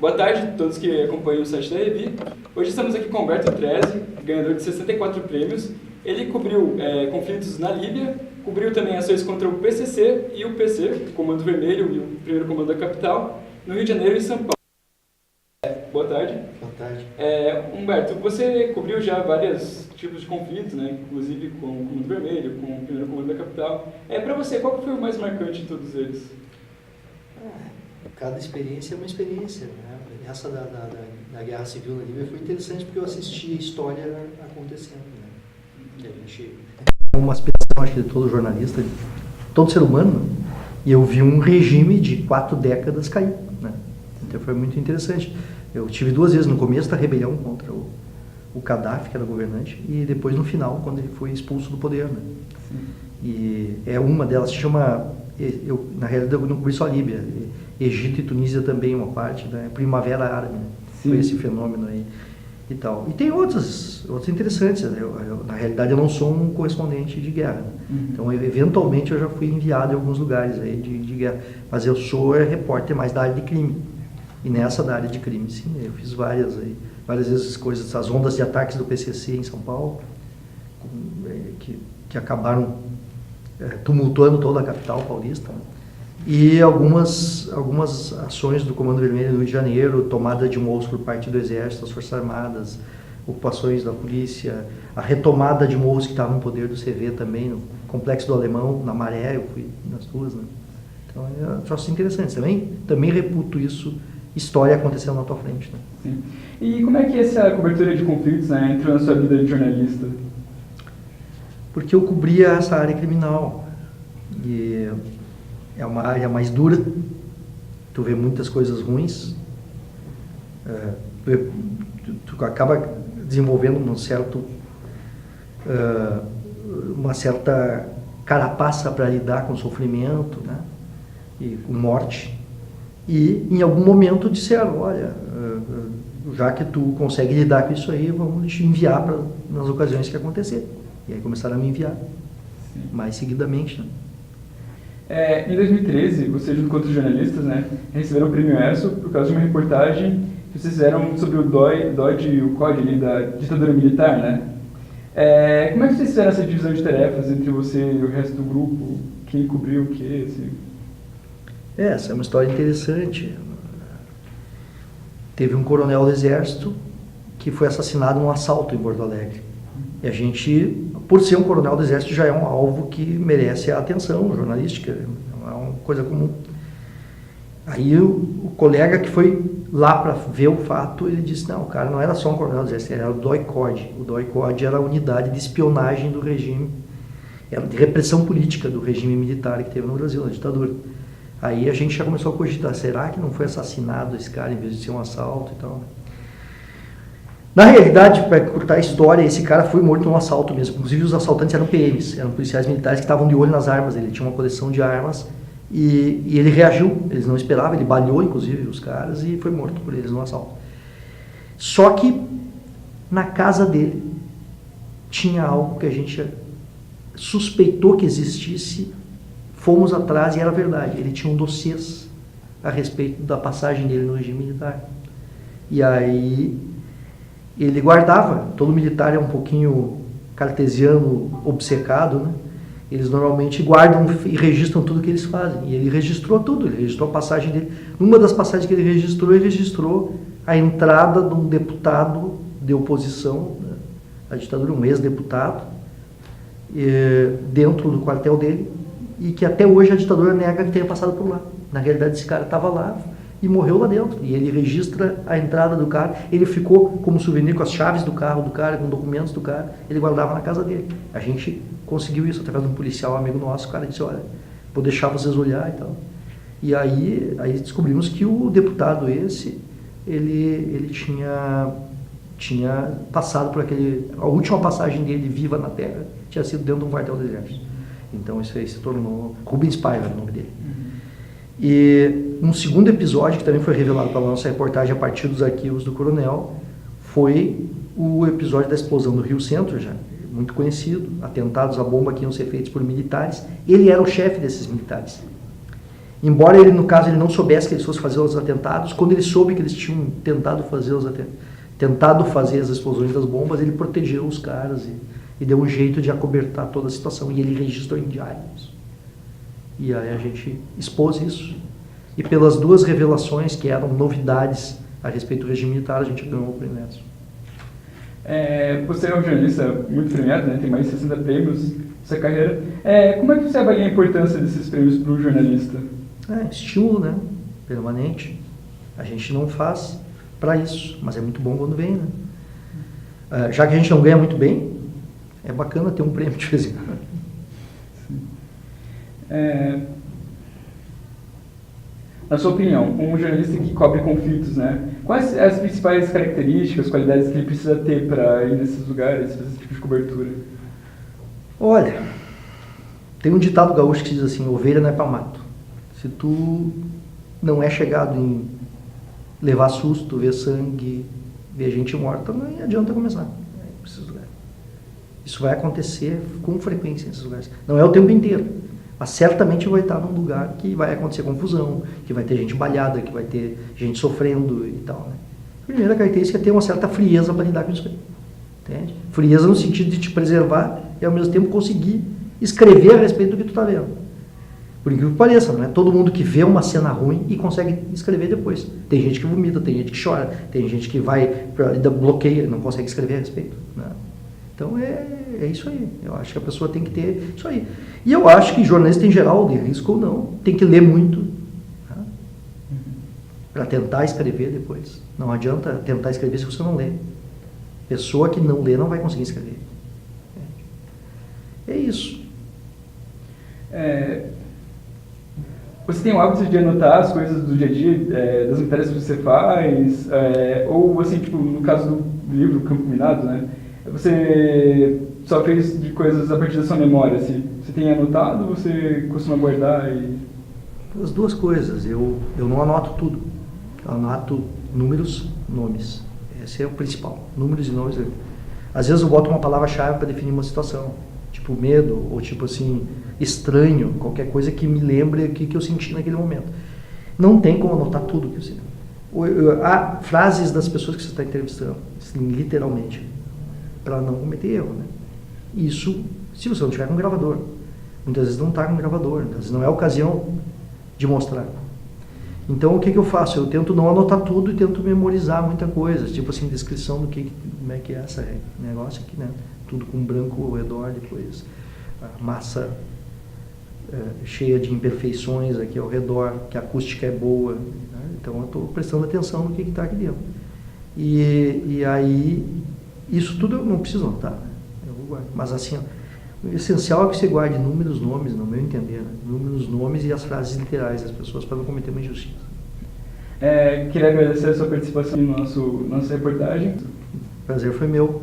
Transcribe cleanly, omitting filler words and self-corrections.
Boa tarde a todos que acompanham o site da Revi. Hoje estamos aqui com Humberto Trezzi, ganhador de 64 prêmios. Ele cobriu conflitos na Líbia, cobriu também ações contra o PCC e o PC, o Comando Vermelho e o Primeiro Comando da Capital, no Rio de Janeiro e São Paulo. Boa tarde. Boa tarde. Humberto, você cobriu já vários tipos de conflitos, né? Inclusive com o Comando Vermelho, com o Primeiro Comando da Capital. Para você, qual foi o mais marcante de todos eles? Cada experiência é uma experiência, né? Essa da Guerra Civil na Líbia foi interessante porque eu assisti a história acontecendo, né? É uma aspiração, acho que de todo jornalista, de todo ser humano, e eu vi um regime de 4 décadas cair, né? Então foi muito interessante. Eu tive 2 vezes no começo da rebelião contra o Gaddafi, que era governante, e depois no final, quando ele foi expulso do poder, né? Sim. E uma delas se chama, na realidade eu não cobri só a Líbia, Egito e Tunísia também uma parte, né? Primavera Árabe, né? Foi esse fenômeno aí e tal. E tem outros interessantes. Na realidade eu não sou um correspondente de guerra, né? Então eventualmente eu já fui enviado em alguns lugares aí de guerra, mas eu sou repórter mais da área de crime. E nessa da área de crime, sim, eu fiz várias vezes coisas, as ondas de ataques do PCC em São Paulo, que acabaram tumultuando toda a capital paulista, né? E algumas ações do Comando Vermelho no Rio de Janeiro, tomada de morros por parte do Exército, das Forças Armadas, ocupações da polícia, a retomada de morros que estavam no poder do CV também, no Complexo do Alemão, na Maré, eu fui nas 2, né? Então, é troços interessantes. Também reputo isso, história acontecendo na tua frente, né? Sim. E como é que essa cobertura de conflitos, né, entrou na sua vida de jornalista? Porque eu cobria essa área criminal. E é uma área mais dura, tu vê muitas coisas ruins, tu acaba desenvolvendo uma certa carapaça para lidar com sofrimento, né? E com morte. E em algum momento disseram, olha, já que tu consegue lidar com isso aí, vamos te enviar nas ocasiões que acontecer. E aí começaram a me enviar. Sim. Mais seguidamente, né? Em 2013, você junto com outros jornalistas, né, receberam o Prêmio ESSO por causa de uma reportagem que vocês fizeram sobre o DOI e o COD ali, da ditadura militar, né? Como é que vocês fizeram essa divisão de tarefas entre você e o resto do grupo? Quem cobriu o quê? Assim? Essa é uma história interessante. Teve um coronel do Exército que foi assassinado num assalto em Porto Alegre. E a gente, por ser um coronel do Exército, já é um alvo que merece a atenção jornalística, é uma coisa comum. Aí o colega que foi lá para ver o fato, ele disse, não, o cara não era só um coronel do Exército, era o DOI-COD. O DOI-COD era a unidade de espionagem do regime, era de repressão política do regime militar que teve no Brasil, na ditadura. Aí a gente já começou a cogitar, será que não foi assassinado esse cara em vez de ser um assalto e tal? Na realidade, para cortar a história, esse cara foi morto num assalto mesmo. Inclusive os assaltantes eram PMs, eram policiais militares que estavam de olho nas armas. Ele tinha uma coleção de armas e ele reagiu. Eles não esperavam, ele baleou inclusive os caras e foi morto por eles no assalto. Só que na casa dele tinha algo que a gente suspeitou que existisse, fomos atrás e era verdade. Ele tinha um dossiês a respeito da passagem dele no regime militar. E aí ele guardava, todo militar é um pouquinho cartesiano, obcecado, né? Eles normalmente guardam e registram tudo que eles fazem. E ele registrou tudo, ele registrou a passagem dele. Numa das passagens que ele registrou a entrada de um deputado de oposição, né, à ditadura, um ex-deputado, dentro do quartel dele, e que até hoje a ditadura nega que tenha passado por lá. Na realidade, esse cara estava lá e morreu lá dentro. E ele registra a entrada do cara. Ele ficou como souvenir com as chaves do carro do cara, com documentos do cara. Ele guardava na casa dele. A gente conseguiu isso através de um policial amigo nosso. O cara disse, olha, vou deixar vocês olhar e tal. E aí descobrimos que o deputado esse, ele tinha passado por a última passagem dele viva na Terra tinha sido dentro de um quartel do Exército. Então isso aí se tornou Rubens Paiva, o nome dele. E um segundo episódio que também foi revelado pela nossa reportagem a partir dos arquivos do coronel foi o episódio da explosão do Rio Centro, já muito conhecido, atentados à bomba que iam ser feitos por militares. Ele era o chefe desses militares. Embora ele, no caso, ele não soubesse que eles fossem fazer os atentados, quando ele soube que eles tinham tentado fazer as explosões das bombas, ele protegeu os caras e deu um jeito de acobertar toda a situação. E ele registrou em diários. E aí a gente expôs isso. E pelas duas revelações que eram novidades a respeito do regime militar, a gente ganhou o prêmio Edson. Você é um jornalista muito premiado, né? Tem mais de 60 prêmios na sua carreira. Como é que você avalia a importância desses prêmios para o jornalista? Estímulo, né? Permanente. A gente não faz para isso, mas é muito bom quando vem, né? Já que a gente não ganha muito bem, é bacana ter um prêmio de vez em quando. Na sua opinião, um jornalista que cobre conflitos, né? Quais as principais características, qualidades que ele precisa ter para ir nesses lugares, fazer esse tipo de cobertura? Olha, tem um ditado gaúcho que diz assim, ovelha não é para mato. Se tu não é chegado em levar susto, ver sangue, ver gente morta, não adianta começar nesses lugares. Isso vai acontecer com frequência nesses lugares. Não é o tempo inteiro, mas certamente vai estar num lugar que vai acontecer confusão, que vai ter gente baleada, que vai ter gente sofrendo e tal, né? A primeira característica é ter uma certa frieza para lidar com isso aí. Entende? Frieza no sentido de te preservar e ao mesmo tempo conseguir escrever a respeito do que tu está vendo. Por incrível que pareça, não é todo mundo que vê uma cena ruim e consegue escrever depois. Tem gente que vomita, tem gente que chora, tem gente que bloqueia, não consegue escrever a respeito, né? Então é isso aí. Eu acho que a pessoa tem que ter isso aí. E eu acho que jornalista em geral, de risco ou não, tem que ler muito, né? Para tentar escrever depois. Não adianta tentar escrever se você não lê. Pessoa que não lê não vai conseguir escrever. É isso. Você tem o hábito de anotar as coisas do dia a dia, das matérias que você faz, ou assim, tipo, no caso do livro Campo Minado, né? Você só fez de coisas a partir da sua memória, assim? Você tem anotado ou você costuma guardar e... As duas coisas. Eu não anoto tudo. Eu anoto números, nomes. Esse é o principal. Números e nomes. Às vezes eu boto uma palavra-chave para definir uma situação. Tipo medo, ou tipo assim, estranho, qualquer coisa que me lembre o que eu senti naquele momento. Não tem como anotar tudo que eu sei. Há frases das pessoas que você está entrevistando, assim, literalmente, para não cometer erro, né? Isso, se você não tiver com gravador. Muitas vezes não está com gravador, às vezes não é a ocasião de mostrar. Então o que eu faço? Eu tento não anotar tudo e tento memorizar muita coisa, tipo assim, descrição do como é que é esse negócio aqui, né? Tudo com branco ao redor, depois a massa cheia de imperfeições aqui ao redor, que a acústica é boa, né? Então eu estou prestando atenção no que está aqui dentro. E aí, isso tudo eu não preciso anotar, né? Eu vou guardar. Mas assim, ó, o essencial é que você guarde números, nomes, no meu entender, né? Números, nomes e as frases literais das pessoas para não cometer uma injustiça. Queria agradecer a sua participação na nossa reportagem. O prazer foi meu.